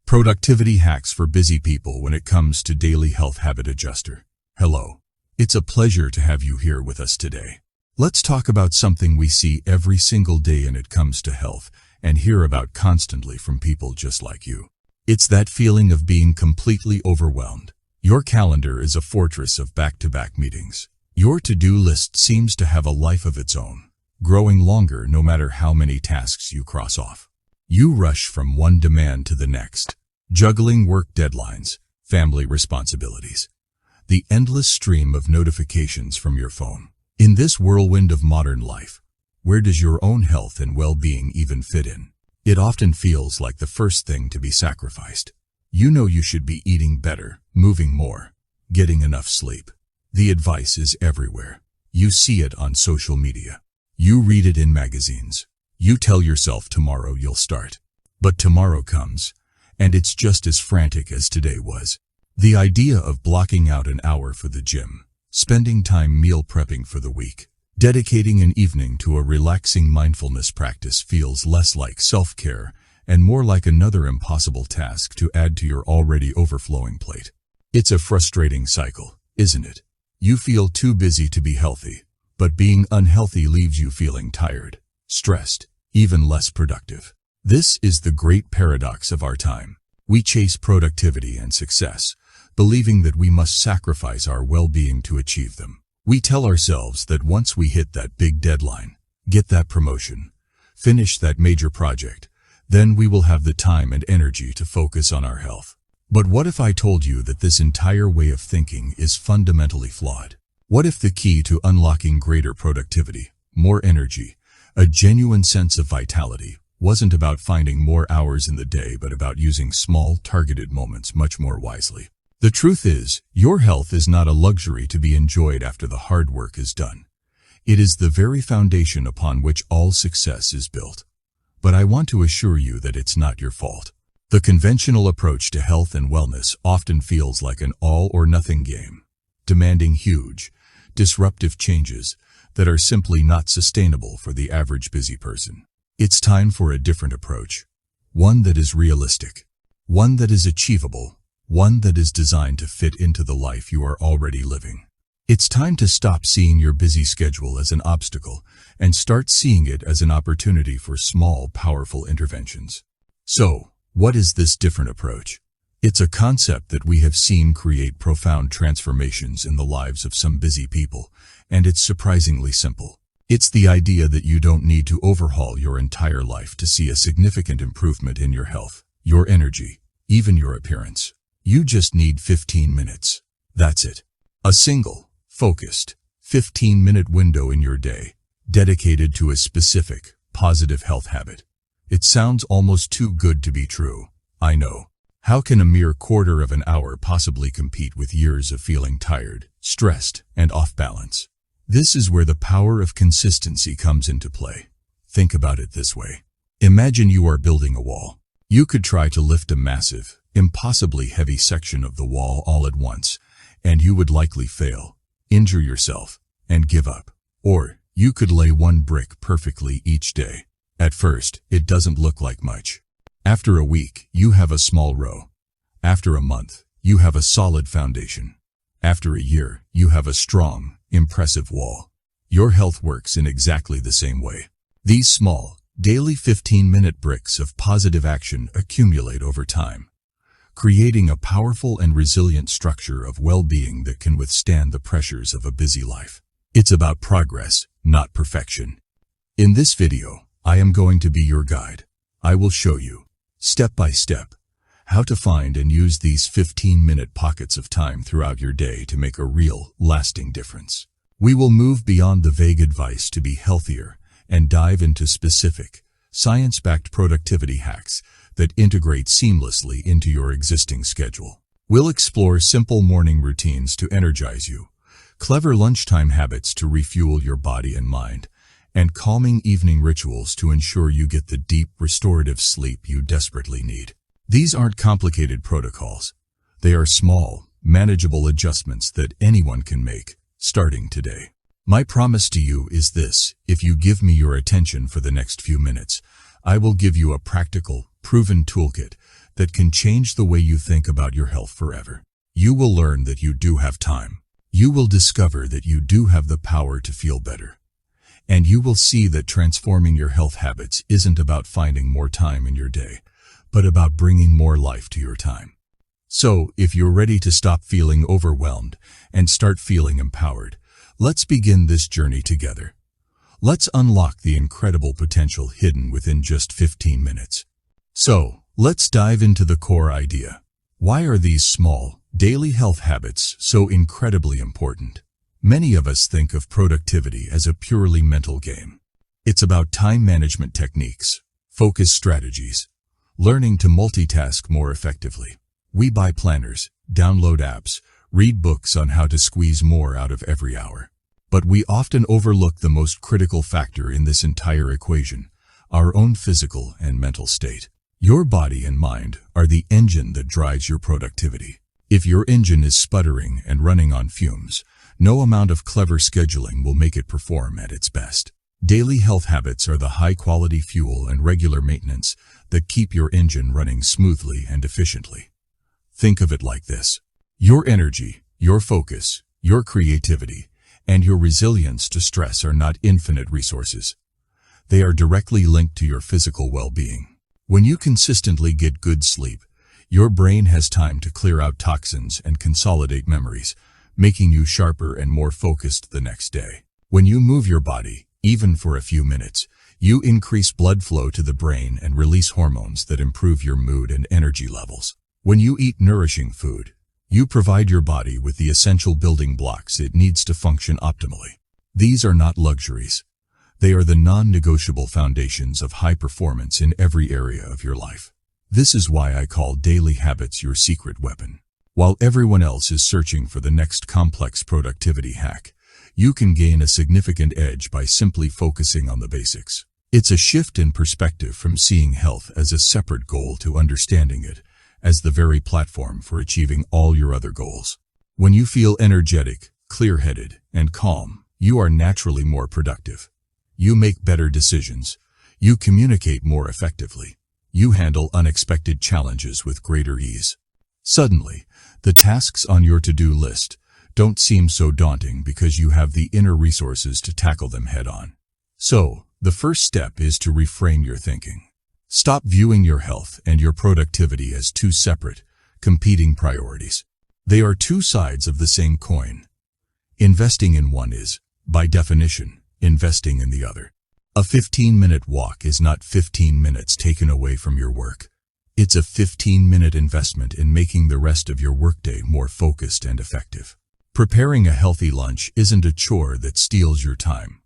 Productivity hacks for busy people when it comes to daily health habit adjuster. Hello. It's a pleasure to have you here with us today. Let's talk about something we see every single day when it comes to health and hear about constantly from people just like you. It's that feeling of being completely overwhelmed. Your calendar is a fortress of back-to-back meetings. Your to-do list seems to have a life of its own, growing longer no matter how many tasks you cross off. You rush from one demand to the next, juggling work deadlines, family responsibilities, the endless stream of notifications from your phone. In this whirlwind of modern life, where does your own health and well-being even fit in? It often feels like the first thing to be sacrificed. You know you should be eating better, moving more, getting enough sleep. The advice is everywhere. You see it on social media. You read it in magazines. You tell yourself tomorrow you'll start. But tomorrow comes, and it's just as frantic as today was. The idea of blocking out an hour for the gym, spending time meal prepping for the week, dedicating an evening to a relaxing mindfulness practice feels less like self-care and more like another impossible task to add to your already overflowing plate. It's a frustrating cycle, isn't it? You feel too busy to be healthy, but being unhealthy leaves you feeling tired, stressed, even less productive. This is the great paradox of our time. We chase productivity and success, believing that we must sacrifice our well-being to achieve them. We tell ourselves that once we hit that big deadline, get that promotion, finish that major project, then we will have the time and energy to focus on our health. But what if I told you that this entire way of thinking is fundamentally flawed? What if the key to unlocking greater productivity, more energy, a genuine sense of vitality, wasn't about finding more hours in the day but about using small, targeted moments much more wisely? The truth is, your health is not a luxury to be enjoyed after the hard work is done. It is the very foundation upon which all success is built. But I want to assure you that it's not your fault. The conventional approach to health and wellness often feels like an all-or-nothing game, demanding huge, disruptive changes that are simply not sustainable for the average busy person. It's time for a different approach, one that is realistic, one that is achievable, one that is designed to fit into the life you are already living. It's time to stop seeing your busy schedule as an obstacle and start seeing it as an opportunity for small, powerful interventions. So, what is this different approach? It's a concept that we have seen create profound transformations in the lives of some busy people, and it's surprisingly simple. It's the idea that you don't need to overhaul your entire life to see a significant improvement in your health, your energy, even your appearance. You just need 15 minutes. That's it. A single, focused, 15-minute window in your day, dedicated to a specific, positive health habit. It sounds almost too good to be true, I know. How can a mere quarter of an hour possibly compete with years of feeling tired, stressed, and off balance? This is where the power of consistency comes into play. Think about it this way. Imagine you are building a wall. You could try to lift a massive, impossibly heavy section of the wall all at once, and you would likely fail, injure yourself, and give up. Or, you could lay one brick perfectly each day. At first, it doesn't look like much. After a week, you have a small row. After a month, you have a solid foundation. After a year, you have a strong, impressive wall. Your health works in exactly the same way. These small, daily 15-minute bricks of positive action accumulate over time, creating a powerful and resilient structure of well-being that can withstand the pressures of a busy life. It's about progress, not perfection. In this video, I am going to be your guide. I will show you, step by step, how to find and use these 15-minute pockets of time throughout your day to make a real, lasting difference. We will move beyond the vague advice to be healthier and dive into specific, science-backed productivity hacks that integrate seamlessly into your existing schedule. We'll explore simple morning routines to energize you, clever lunchtime habits to refuel your body and mind, and calming evening rituals to ensure you get the deep, restorative sleep you desperately need. These aren't complicated protocols. They are small, manageable adjustments that anyone can make, starting today. My promise to you is this: if you give me your attention for the next few minutes, I will give you a practical, proven toolkit that can change the way you think about your health forever. You will learn that you do have time. You will discover that you do have the power to feel better. And you will see that transforming your health habits isn't about finding more time in your day, but about bringing more life to your time. So, if you're ready to stop feeling overwhelmed and start feeling empowered, let's begin this journey together. Let's unlock the incredible potential hidden within just 15 minutes. So, let's dive into the core idea. Why are these small, daily health habits so incredibly important? Many of us think of productivity as a purely mental game. It's about time management techniques, focus strategies, learning to multitask more effectively. We buy planners, download apps, read books on how to squeeze more out of every hour. But we often overlook the most critical factor in this entire equation, our own physical and mental state. Your body and mind are the engine that drives your productivity. If your engine is sputtering and running on fumes, no amount of clever scheduling will make it perform at its best. Daily health habits are the high-quality fuel and regular maintenance that keep your engine running smoothly and efficiently. Think of it like this. Your energy, your focus, your creativity, and your resilience to stress are not infinite resources. They are directly linked to your physical well-being. When you consistently get good sleep, your brain has time to clear out toxins and consolidate memories, making you sharper and more focused the next day. When you move your body, even for a few minutes, you increase blood flow to the brain and release hormones that improve your mood and energy levels. When you eat nourishing food, you provide your body with the essential building blocks it needs to function optimally. These are not luxuries. They are the non-negotiable foundations of high performance in every area of your life. This is why I call daily habits your secret weapon. While everyone else is searching for the next complex productivity hack, you can gain a significant edge by simply focusing on the basics. It's a shift in perspective from seeing health as a separate goal to understanding it as the very platform for achieving all your other goals. When you feel energetic, clear-headed, and calm, you are naturally more productive. You make better decisions. You communicate more effectively. You handle unexpected challenges with greater ease. Suddenly, the tasks on your to-do list don't seem so daunting because you have the inner resources to tackle them head-on. So, the first step is to reframe your thinking. Stop viewing your health and your productivity as two separate, competing priorities. They are two sides of the same coin. Investing in one is, by definition, investing in the other. A 15-minute walk is not 15 minutes taken away from your work. It's a 15-minute investment in making the rest of your workday more focused and effective. Preparing a healthy lunch isn't a chore that steals your time.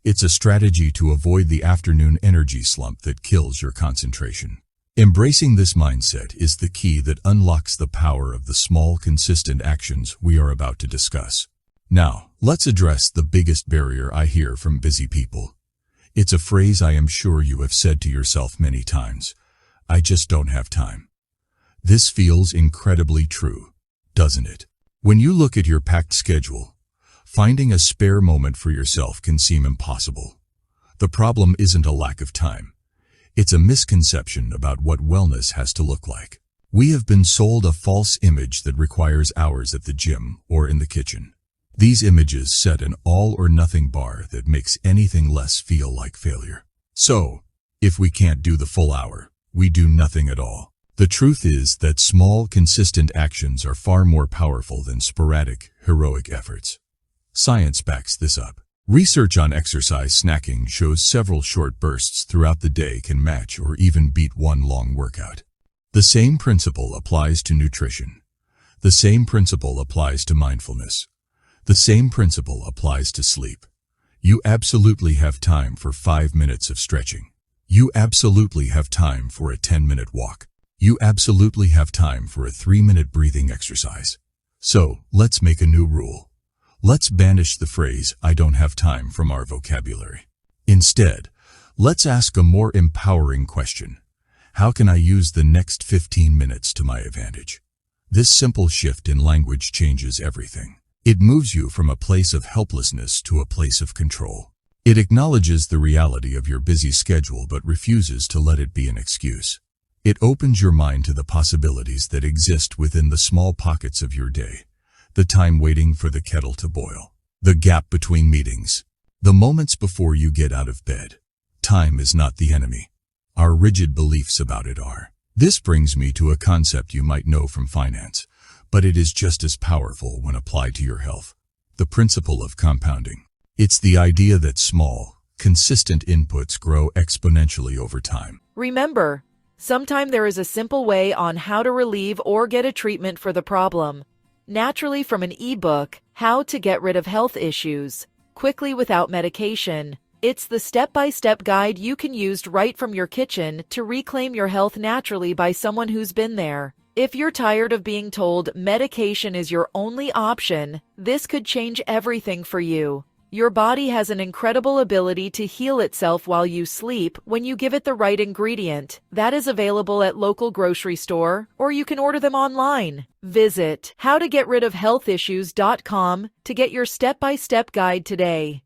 It's a strategy to avoid the afternoon energy slump that kills your concentration. Embracing this mindset is the key that unlocks the power of the small, consistent actions we are about to discuss. Now, let's address the biggest barrier I hear from busy people. It's a phrase I am sure you have said to yourself many times. I just don't have time. This feels incredibly true, doesn't it? When you look at your packed schedule, finding a spare moment for yourself can seem impossible. The problem isn't a lack of time. It's a misconception about what wellness has to look like. We have been sold a false image that requires hours at the gym or in the kitchen. These images set an all-or-nothing bar that makes anything less feel like failure. So, if we can't do the full hour, we do nothing at all. The truth is that small, consistent actions are far more powerful than sporadic, heroic efforts. Science backs this up. Research on exercise snacking shows several short bursts throughout the day can match or even beat one long workout. The same principle applies to nutrition. The same principle applies to mindfulness. The same principle applies to sleep. You absolutely have time for 5 minutes of stretching. You absolutely have time for a 10-minute walk. You absolutely have time for a 3-minute breathing exercise. So, let's make a new rule. Let's banish the phrase, "I don't have time," from our vocabulary. Instead, let's ask a more empowering question. How can I use the next 15 minutes to my advantage? This simple shift in language changes everything. It moves you from a place of helplessness to a place of control. It acknowledges the reality of your busy schedule but refuses to let it be an excuse. It opens your mind to the possibilities that exist within the small pockets of your day. The time waiting for the kettle to boil. The gap between meetings. The moments before you get out of bed. Time is not the enemy. Our rigid beliefs about it are. This brings me to a concept you might know from finance, but it is just as powerful when applied to your health. The principle of compounding. It's the idea that small, consistent inputs grow exponentially over time. Remember, sometimes there is a simple way on how to relieve or get a treatment for the problem. Naturally from an ebook, How to Get Rid of Health Issues, Quickly Without Medication. It's the step-by-step guide you can use right from your kitchen to reclaim your health naturally by someone who's been there. If you're tired of being told medication is your only option, this could change everything for you. Your body has an incredible ability to heal itself while you sleep when you give it the right ingredient. That is available at local grocery store, or you can order them online. Visit howtogetridofhealthissues.com to get your step-by-step guide today.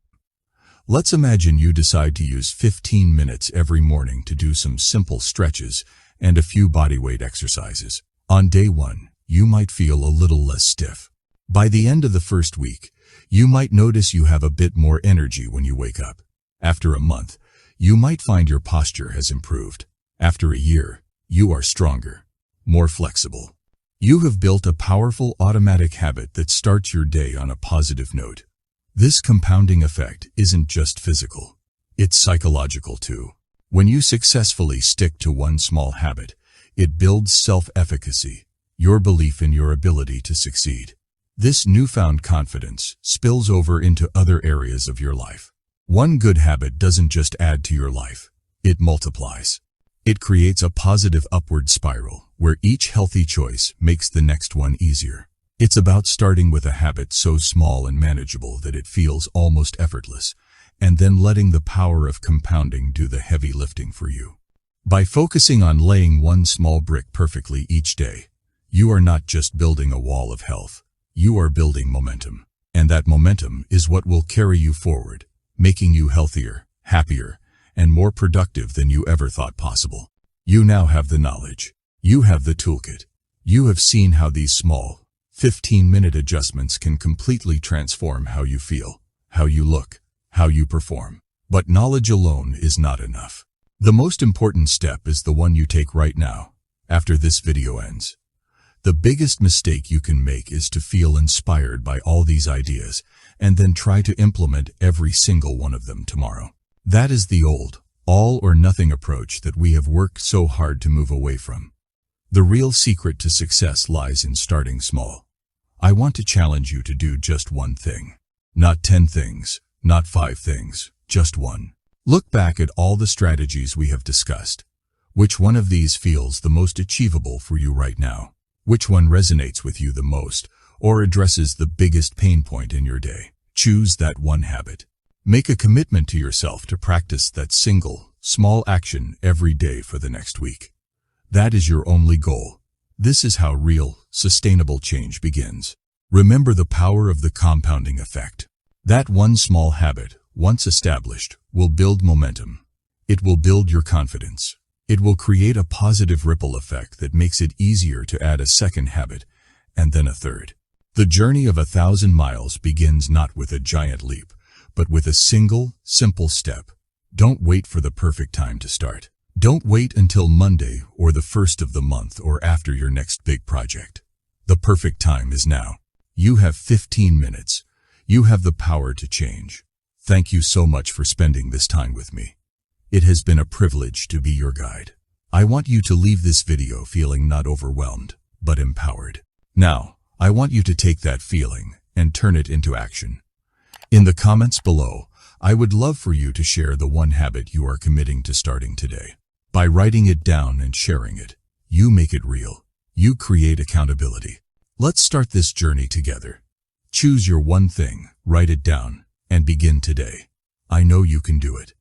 Let's imagine you decide to use 15 minutes every morning to do some simple stretches and a few bodyweight exercises. On day 1, you might feel a little less stiff. By the end of the first week, you might notice you have a bit more energy when you wake up. After a month, you might find your posture has improved. After a year, you are stronger, more flexible. You have built a powerful automatic habit that starts your day on a positive note. This compounding effect isn't just physical, it's psychological too. When you successfully stick to one small habit, it builds self-efficacy, your belief in your ability to succeed. This newfound confidence spills over into other areas of your life. One good habit doesn't just add to your life, it multiplies. It creates a positive upward spiral where each healthy choice makes the next one easier. It's about starting with a habit so small and manageable that it feels almost effortless, and then letting the power of compounding do the heavy lifting for you. By focusing on laying one small brick perfectly each day, you are not just building a wall of health. You are building momentum, and that momentum is what will carry you forward, making you healthier, happier, and more productive than you ever thought possible. You now have the knowledge. You have the toolkit. You have seen how these small, 15-minute adjustments can completely transform how you feel, how you look, how you perform. But knowledge alone is not enough. The most important step is the one you take right now, after this video ends. The biggest mistake you can make is to feel inspired by all these ideas and then try to implement every single one of them tomorrow. That is the old, all or nothing approach that we have worked so hard to move away from. The real secret to success lies in starting small. I want to challenge you to do just one thing. Not 10 things, not 5 things, just one. Look back at all the strategies we have discussed. Which one of these feels the most achievable for you right now? Which one resonates with you the most or addresses the biggest pain point in your day? Choose that one habit. Make a commitment to yourself to practice that single, small action every day for the next week. That is your only goal. This is how real, sustainable change begins. Remember the power of the compounding effect. That one small habit, once established, will build momentum. It will build your confidence. It will create a positive ripple effect that makes it easier to add a second habit, and then a third. The journey of 1,000 miles begins not with a giant leap, but with a single, simple step. Don't wait for the perfect time to start. Don't wait until Monday or the first of the month or after your next big project. The perfect time is now. You have 15 minutes. You have the power to change. Thank you so much for spending this time with me. It has been a privilege to be your guide. I want you to leave this video feeling not overwhelmed, but empowered. Now, I want you to take that feeling and turn it into action. In the comments below, I would love for you to share the one habit you are committing to starting today. By writing it down and sharing it, you make it real. You create accountability. Let's start this journey together. Choose your one thing, write it down, and begin today. I know you can do it.